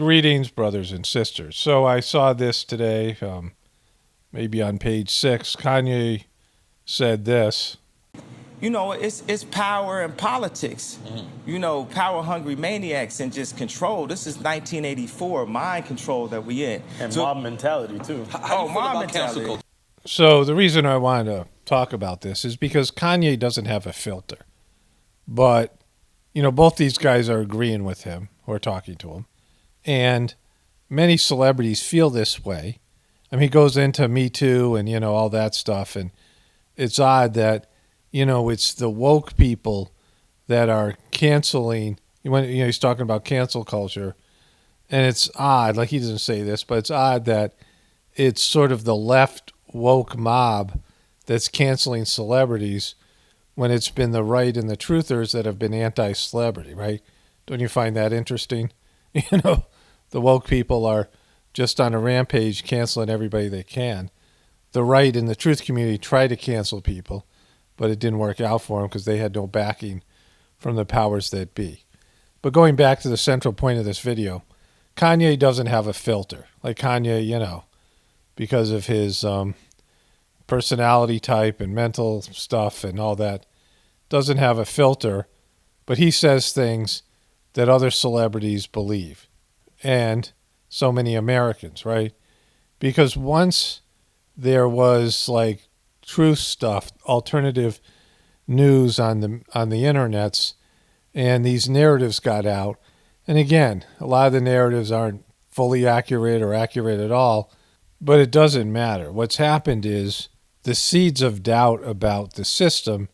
Greetings, brothers and sisters. So I saw this today, maybe on page 6. Kanye said this. You know, it's power and politics. You know, power-hungry maniacs and just control. This is 1984, mind control that we in. And mob mentality, too. How mob mentality. So the reason I wanted to talk about this is because Kanye doesn't have a filter. But, you know, both these guys are agreeing with him or talking to him. And many celebrities feel this way. I mean, he goes into Me Too and, you know, all that stuff. And it's odd that, you know, it's the woke people that are canceling. He's talking about cancel culture. And it's odd, like he doesn't say this, but it's odd that it's sort of the left woke mob that's canceling celebrities when it's been the right and the truthers that have been anti-celebrity, right? Don't you find that interesting? You know, the woke people are just on a rampage canceling everybody they can. The right and the truth community try to cancel people, but it didn't work out for them because they had no backing from the powers that be. But going back to the central point of this video, Kanye doesn't have a filter. Like Kanye, you know, because of his personality type and mental stuff and all that, doesn't have a filter, but he says things that other celebrities believe, and so many Americans, right? Because once there was like truth stuff, alternative news on the internets, and these narratives got out, and again, a lot of the narratives aren't fully accurate or accurate at all, but it doesn't matter. What's happened is the seeds of doubt about the system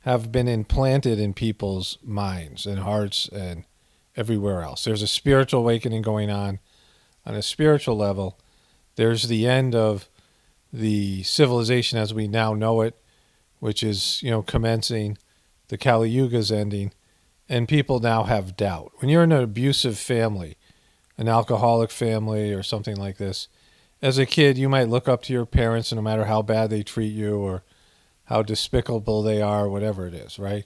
have been implanted in people's minds and hearts and everywhere else. There's a spiritual awakening going on a spiritual level. There's the end of the civilization as we now know it, which is, you know, commencing. The Kali Yuga's ending, and people now have doubt. When you're in an abusive family, an alcoholic family or something like this, as a kid, you might look up to your parents, and no matter how bad they treat you or how despicable they are, whatever it is, right?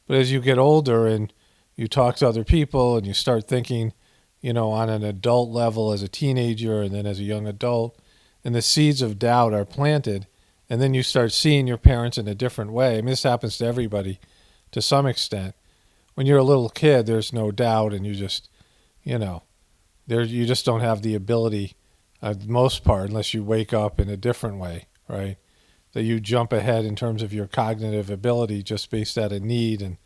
But as you get older and you talk to other people and you start thinking, you know, on an adult level as a teenager and then as a young adult, and the seeds of doubt are planted, and then you start seeing your parents in a different way. I mean, this happens to everybody to some extent. When you're a little kid, there's no doubt, and you just, you know, you just don't have the ability, the most part, unless you wake up in a different way, right? That you jump ahead in terms of your cognitive ability just based out of need and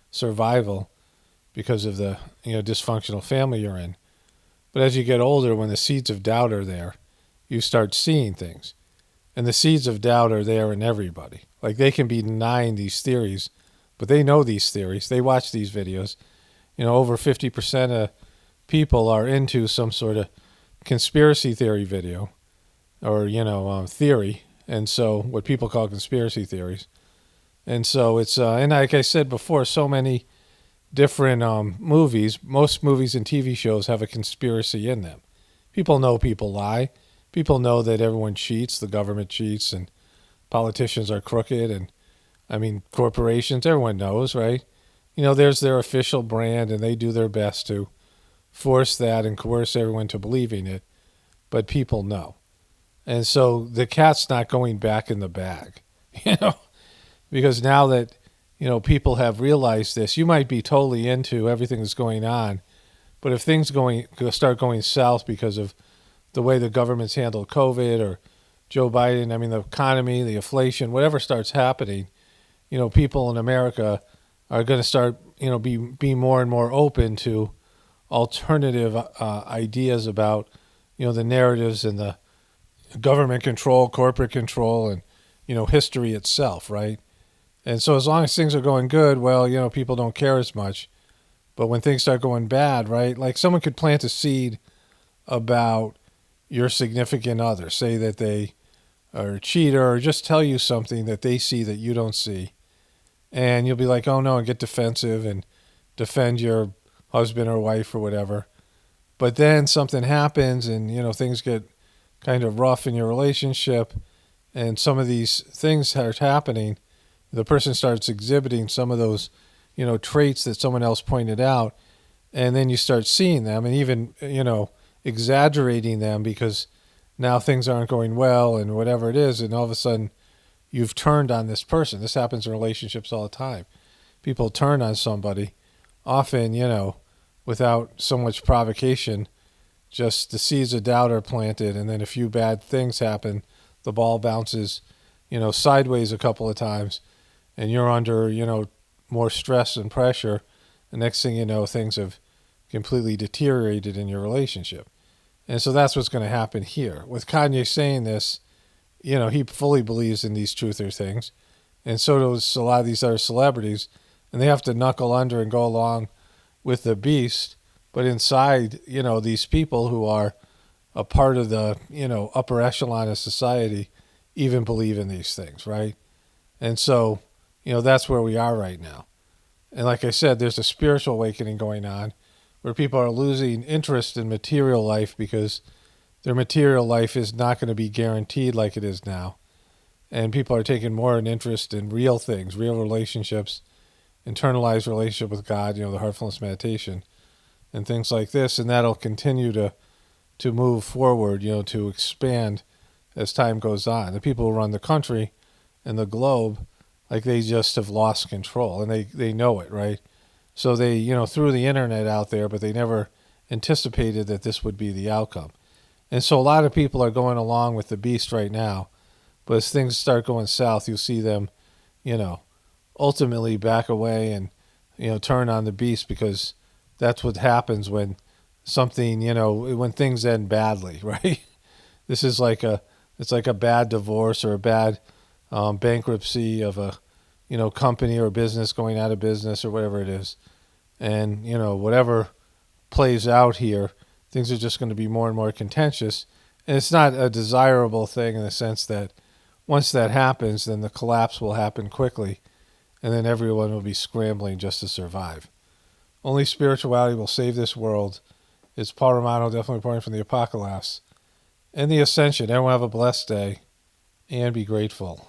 survival because of the, you know, dysfunctional family you're in. But as you get older, when the seeds of doubt are there, you start seeing things. And the seeds of doubt are there in everybody. Like, they can be denying these theories, but they know these theories. They watch these videos. You know, over 50% of people are into some sort of conspiracy theory video or, you know, theory. And so what people call conspiracy theories. And so it's, and like I said before, so many different movies, most movies and TV shows have a conspiracy in them. People know people lie. People know that everyone cheats, the government cheats, and politicians are crooked, and I mean, corporations, everyone knows, right? You know, there's their official brand, and they do their best to force that and coerce everyone to believing it, but people know. And so the cat's not going back in the bag, you know, because now that, you know, people have realized this, you might be totally into everything that's going on, but if things start going south because of the way the government's handled COVID or Joe Biden, I mean, the economy, the inflation, whatever starts happening, you know, people in America are going to start, you know, be more and more open to alternative ideas about, you know, the narratives and the government control, corporate control, and, you know, history itself, right? And so as long as things are going good, well, you know, people don't care as much. But when things start going bad, right, like someone could plant a seed about your significant other, say that they are a cheater, or just tell you something that they see that you don't see. And you'll be like, oh no, and get defensive and defend your husband or wife or whatever. But then something happens and, you know, things get kind of rough in your relationship and some of these things start happening. The person starts exhibiting some of those, you know, traits that someone else pointed out. And then you start seeing them and even, exaggerating them because now things aren't going well and whatever it is. And all of a sudden you've turned on this person. This happens in relationships all the time. People turn on somebody, often, without so much provocation. Just the seeds of doubt are planted, and then a few bad things happen. The ball bounces, sideways a couple of times, and you're under, more stress and pressure. The next thing you know, things have completely deteriorated in your relationship. And so that's what's going to happen here. With Kanye saying this, he fully believes in these truther things. And so does a lot of these other celebrities. And they have to knuckle under and go along with the beast. But inside, these people who are a part of the, upper echelon of society even believe in these things, right? And so, that's where we are right now. And like I said, there's a spiritual awakening going on where people are losing interest in material life because their material life is not going to be guaranteed like it is now. And people are taking more an interest in real things, real relationships, internalized relationship with God, the heartfulness meditation, and things like this. And that'll continue to move forward, to expand as time goes on. The people who run the country and the globe, like they just have lost control, and they know it, right? So they, threw the internet out there, but they never anticipated that this would be the outcome. And so a lot of people are going along with the beast right now, but as things start going south, you'll see them, ultimately back away and, turn on the beast, because that's what happens when something, when things end badly, right? This is it's like a bad divorce or a bad bankruptcy of a, company or business going out of business or whatever it is. And, whatever plays out here, things are just going to be more and more contentious. And it's not a desirable thing in the sense that once that happens, then the collapse will happen quickly, and then everyone will be scrambling just to survive. Only spirituality will save this world. It's Paul Romano, definitely reporting from the Apocalaughs and the Ascension. Everyone have a blessed day and be grateful.